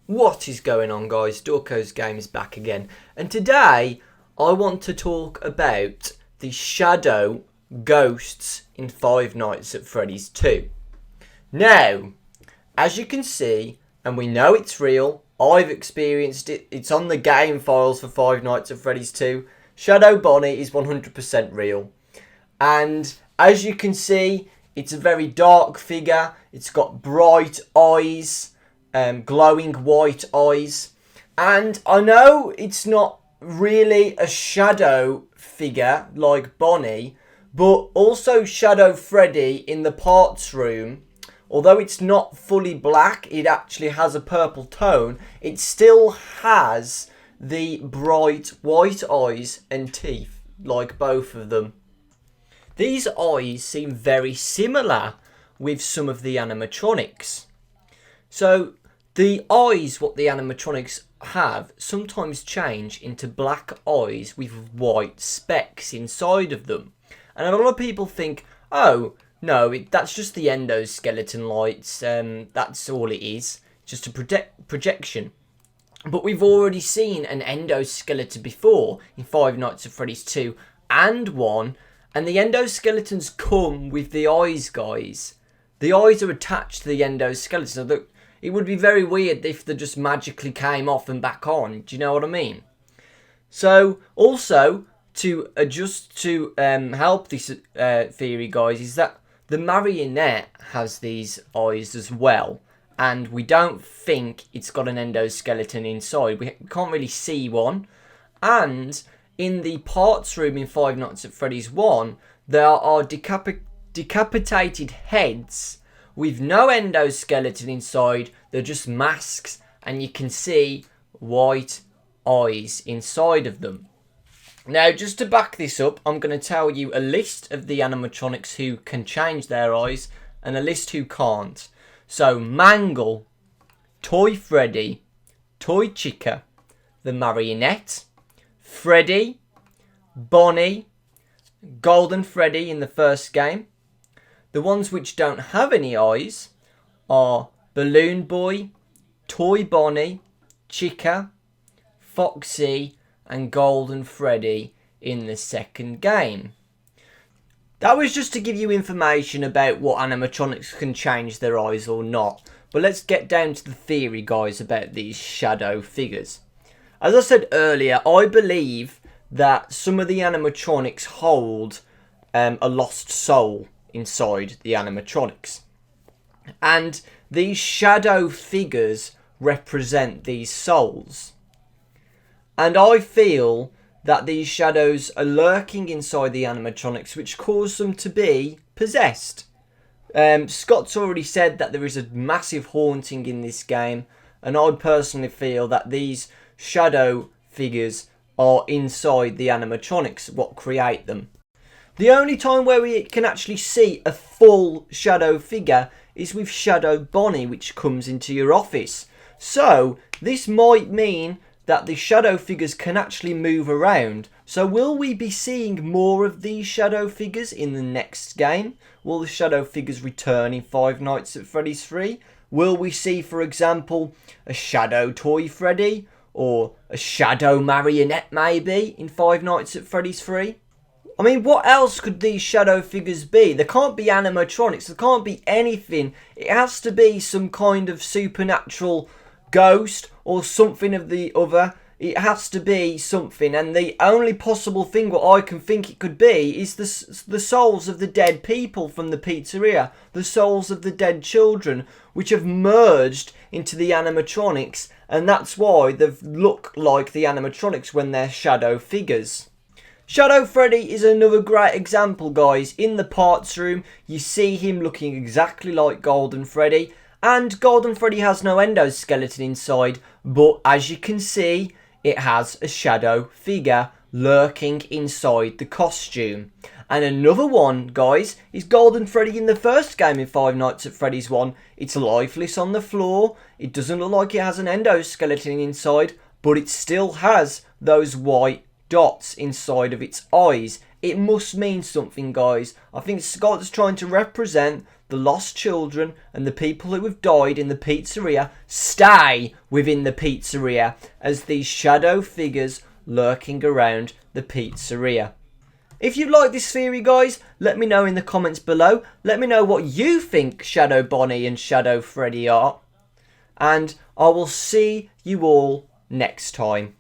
What is going on, guys? Dorco's Game is back again, and today I want to talk about the shadow ghosts in Five Nights at Freddy's 2. Now, as you can see, and we know it's real, I've experienced it, it's on the game files for Five Nights at Freddy's 2, Shadow Bonnie is 100% real. And as you can see, it's a very dark figure, it's got bright eyes, glowing white eyes, and I know it's not really a shadow figure like Bonnie, but also Shadow Freddy in the parts room, although it's not fully black, it actually has a purple tone, it still has the bright white eyes and teeth, like both of them. These eyes seem very similar with some of the animatronics. So the eyes, what the animatronics have, sometimes change into black eyes with white specks inside of them. And a lot of people think, oh, no, that's just the endoskeleton lights, that's all it is, just a projection. But we've already seen an endoskeleton before in Five Nights at Freddy's 2 and 1, and the endoskeletons come with the eyes, guys. The eyes are attached to the endoskeleton, so it would be very weird if they just magically came off and back on. Do you know what I mean? So, also, to help this theory, guys, is that the marionette has these eyes as well. And we don't think it's got an endoskeleton inside. We can't really see one. And in the parts room in Five Nights at Freddy's 1, there are decapitated heads with no endoskeleton inside. They're just masks, and you can see white eyes inside of them. Now, just to back this up, I'm going to tell you a list of the animatronics who can change their eyes and a list who can't. So, Mangle, Toy Freddy, Toy Chica, the Marionette, Freddy, Bonnie, Golden Freddy in the first game. The ones which don't have any eyes are Balloon Boy, Toy Bonnie, Chica, Foxy, and Golden Freddy in the second game. That was just to give you information about what animatronics can change their eyes or not. But let's get down to the theory, guys, about these shadow figures. As I said earlier, I believe that some of the animatronics hold a lost soul inside the animatronics. And these shadow figures represent these souls. And I feel that these shadows are lurking inside the animatronics, which cause them to be possessed. Scott's already said that there is a massive haunting in this game, and I personally feel that these shadow figures are inside the animatronics, what create them. The only time where we can actually see a full shadow figure is with Shadow Bonnie, which comes into your office. So, this might mean that the shadow figures can actually move around. So will we be seeing more of these shadow figures in the next game? Will the shadow figures return in Five Nights at Freddy's 3? Will we see, for example, a Shadow Toy Freddy? Or a Shadow Marionette maybe in Five Nights at Freddy's 3? I mean, what else could these shadow figures be? There can't be animatronics, there can't be anything. It has to be some kind of supernatural ghost or something of the other. It has to be something, and the only possible thing what I can think it could be is the souls of the dead people from the pizzeria, the souls of the dead children, which have merged into the animatronics, and that's why they look like the animatronics when they're shadow figures. Shadow Freddy is another great example, guys. In the parts room, you see him looking exactly like Golden Freddy, and Golden Freddy has no endoskeleton inside, but as you can see, it has a shadow figure lurking inside the costume. And another one, guys, is Golden Freddy in the first game in Five Nights at Freddy's 1. It's lifeless on the floor, it doesn't look like it has an endoskeleton inside, but it still has those white dots inside of its eyes. it must mean something, guys. I think Scott's trying to represent the lost children and the people who have died in the pizzeria stay within the pizzeria as these shadow figures lurking around the pizzeria. If you like this theory, guys, let me know in the comments below. Let me know what you think Shadow Bonnie and Shadow Freddy are. And I will see you all next time.